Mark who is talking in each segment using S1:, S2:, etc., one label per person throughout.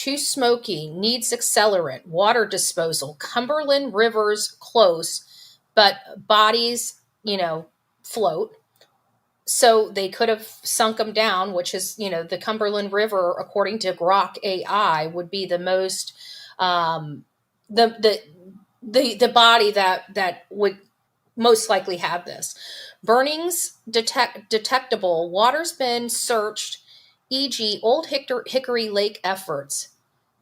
S1: too smoky, needs accelerant, water disposal, Cumberland River's close, but bodies, float. So they could have sunk them down, which is, the Cumberland River, according to Grok AI, would be the most, the, the, the body that would most likely have this. Burnings detectable. Water's been searched, e.g., Old Hickory Lake efforts.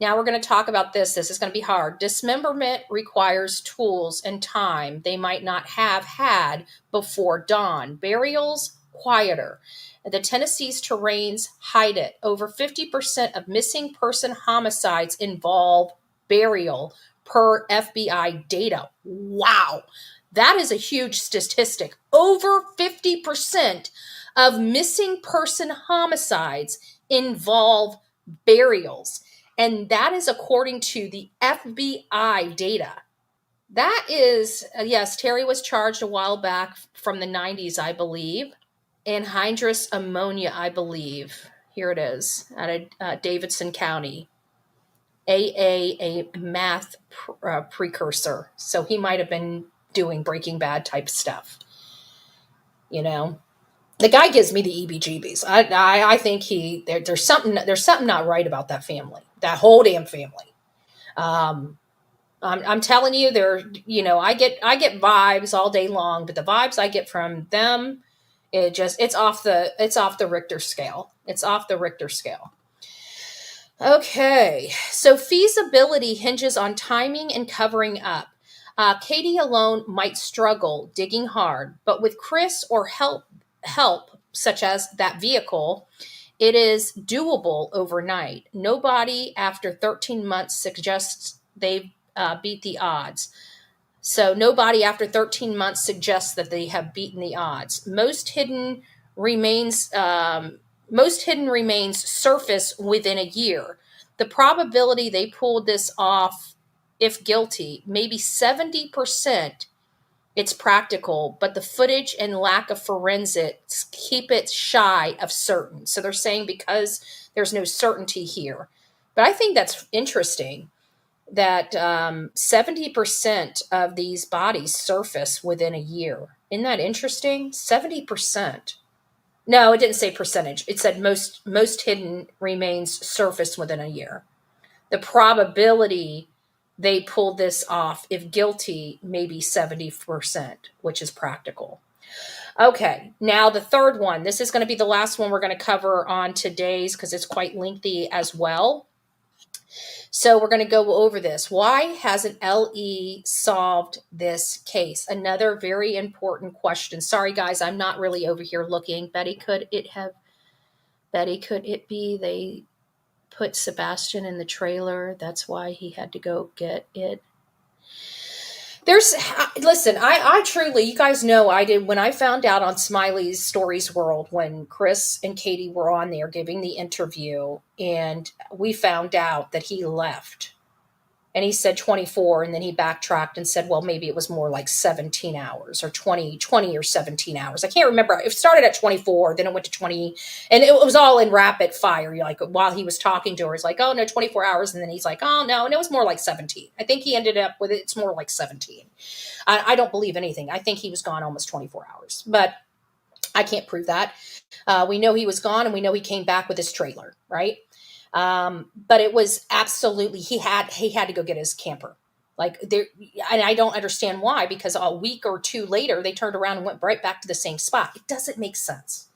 S1: Now we're going to talk about this. This is going to be hard. Dismemberment requires tools and time they might not have had before dawn. Burials, quieter. The Tennessee's terrains hide it. Over 50% of missing person homicides involve burial per FBI data. Wow. That is a huge statistic. Over 50% of missing person homicides involve burials. And that is according to the FBI data. That is, yes, Terry was charged a while back from the 90s, I believe. Anhydrous ammonia, I believe. Here it is, out of Davidson County. a math precursor. So he might have been doing Breaking Bad type stuff. The guy gives me the EBGBs. I think there's something not right about that family, that whole damn family. I'm telling you, I get vibes all day long, but the vibes I get from them, it's off the Richter scale. It's off the Richter scale. Okay, so feasibility hinges on timing and covering up. Katie alone might struggle digging hard, but with Chris or help such as that vehicle, it is doable overnight. Nobody after 13 months suggests they beat the odds. So nobody after 13 months suggests that they have beaten the odds. Most hidden remains surface within a year. The probability they pulled this off, if guilty, maybe 70%. It's practical, but the footage and lack of forensics keep it shy of certain. So they're saying because there's no certainty here. But I think that's interesting that 70% of these bodies surface within a year. Isn't that interesting? 70%. No, it didn't say percentage. It said most hidden remains surface within a year. The probability they pulled this off, if guilty, maybe 70%, which is practical. Okay, now the third one. This is going to be the last one we're going to cover on today's because it's quite lengthy as well. So we're going to go over this. Why hasn't LE solved this case? Another very important question. Sorry, guys, I'm not really over here looking. Betty, could it be they put Sebastian in the trailer? That's why he had to go get it. Listen, I truly, you guys know I did, when I found out on Smiley's Stories World, when Chris and Katie were on there giving the interview, and we found out that he left. And he said 24, and then he backtracked and said, well, maybe it was more like 17 hours or 20 or 17 hours. I can't remember. It started at 24, then it went to 20, and it was all in rapid fire. Like while he was talking to her, it's like, oh, no, 24 hours. And then he's like, oh, no, and it was more like 17. I think he ended up with it's more like 17. I don't believe anything. I think he was gone almost 24 hours, but I can't prove that. We know he was gone, and we know he came back with his trailer, right? But it was absolutely, he had to go get his camper. Like there, and I don't understand why, because a week or two later, they turned around and went right back to the same spot. It doesn't make sense.